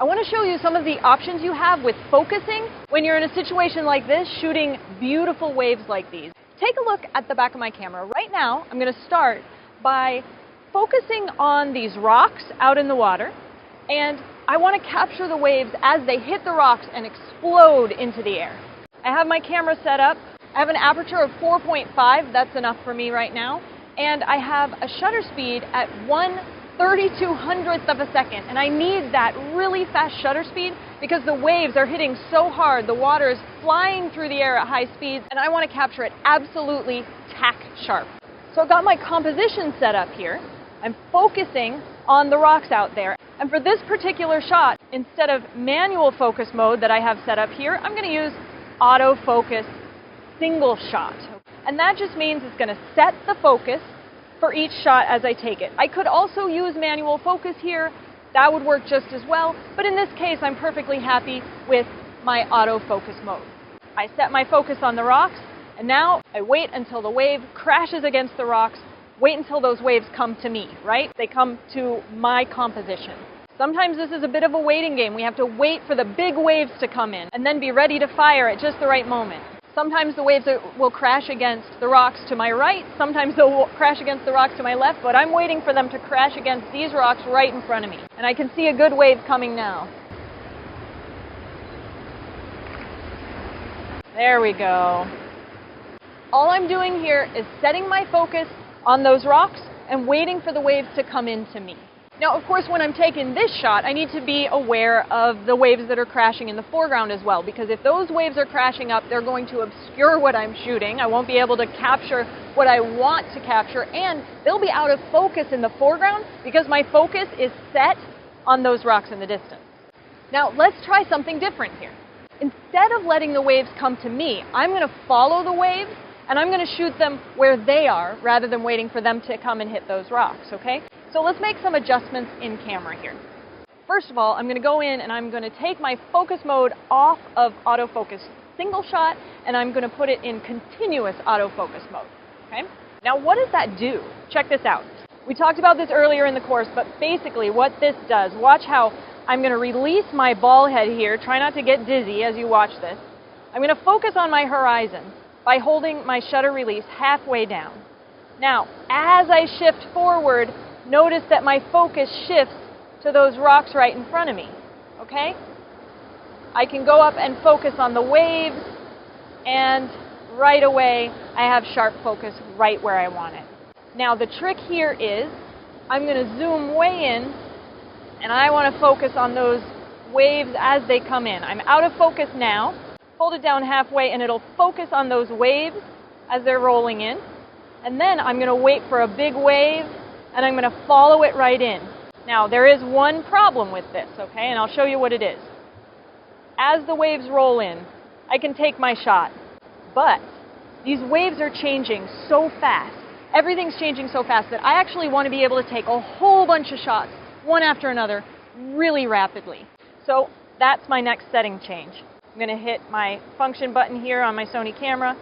I want to show you some of the options you have with focusing when you're in a situation like this, shooting beautiful waves like these. Take a look at the back of my camera. Right now, I'm going to start by focusing on these rocks out in the water, and I want to capture the waves as they hit the rocks and explode into the air. I have my camera set up. I have an aperture of 4.5, that's enough for me right now, and I have a shutter speed at 1/3200th of a second, and I need that really fast shutter speed because the waves are hitting so hard, the water is flying through the air at high speeds, and I want to capture it absolutely tack sharp. So I've got my composition set up here. I'm focusing on the rocks out there, and for this particular shot, instead of manual focus mode that I have set up here, I'm going to use autofocus single shot. And that just means it's going to set the focus for each shot as I take it. I could also use manual focus here. That would work just as well, but in this case I'm perfectly happy with my autofocus mode. I set my focus on the rocks, and now I wait until the wave crashes against the rocks, wait until those waves come to me, right? They come to my composition. Sometimes this is a bit of a waiting game. We have to wait for the big waves to come in and then be ready to fire at just the right moment. Sometimes the waves will crash against the rocks to my right, sometimes they'll crash against the rocks to my left, but I'm waiting for them to crash against these rocks right in front of me. And I can see a good wave coming now. There we go. All I'm doing here is setting my focus on those rocks and waiting for the waves to come into me. Now, of course, when I'm taking this shot, I need to be aware of the waves that are crashing in the foreground as well, because if those waves are crashing up, they're going to obscure what I'm shooting. I won't be able to capture what I want to capture, and they'll be out of focus in the foreground because my focus is set on those rocks in the distance. Now, let's try something different here. Instead of letting the waves come to me, I'm going to follow the waves, and I'm going to shoot them where they are rather than waiting for them to come and hit those rocks, okay? So let's make some adjustments in camera here. First of all, I'm going to go in and I'm going to take my focus mode off of autofocus single shot, and I'm going to put it in continuous autofocus mode, okay? Now what does that do? Check this out. We talked about this earlier in the course, but basically what this does, watch how I'm going to release my ball head here. Try not to get dizzy as you watch this. I'm going to focus on my horizon by holding my shutter release halfway down. Now, as I shift forward, notice that my focus shifts to those rocks right in front of me, okay? I can go up and focus on the waves, and right away I have sharp focus right where I want it. Now the trick here is I'm going to zoom way in, and I want to focus on those waves as they come in. I'm out of focus now. Hold it down halfway and it'll focus on those waves as they're rolling in. And then I'm going to wait for a big wave and I'm going to follow it right in. Now there is one problem with this, okay, and I'll show you what it is. As the waves roll in, I can take my shot, but these waves are changing so fast. Everything's changing so fast that I actually want to be able to take a whole bunch of shots, one after another, really rapidly. So that's my next setting change. I'm going to hit my function button here on my Sony camera.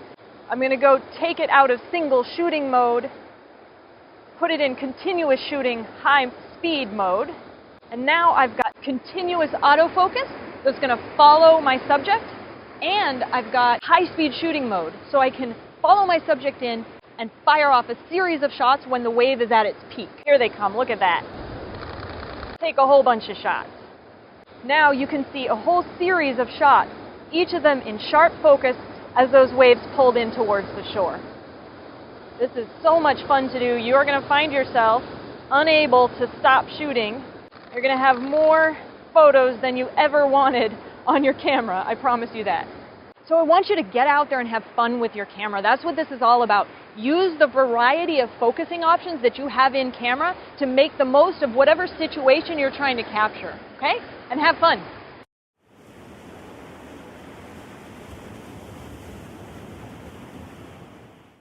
I'm going to go take it out of single shooting mode, put it in continuous shooting high speed mode, and now I've got continuous autofocus that's going to follow my subject, and I've got high speed shooting mode, so I can follow my subject in and fire off a series of shots when the wave is at its peak. Here they come, look at that. Take a whole bunch of shots. Now you can see a whole series of shots, each of them in sharp focus as those waves pulled in towards the shore. This is so much fun to do. You're going to find yourself unable to stop shooting. You're going to have more photos than you ever wanted on your camera, I promise you that. So I want you to get out there and have fun with your camera. That's what this is all about. Use the variety of focusing options that you have in camera to make the most of whatever situation you're trying to capture, okay? And have fun.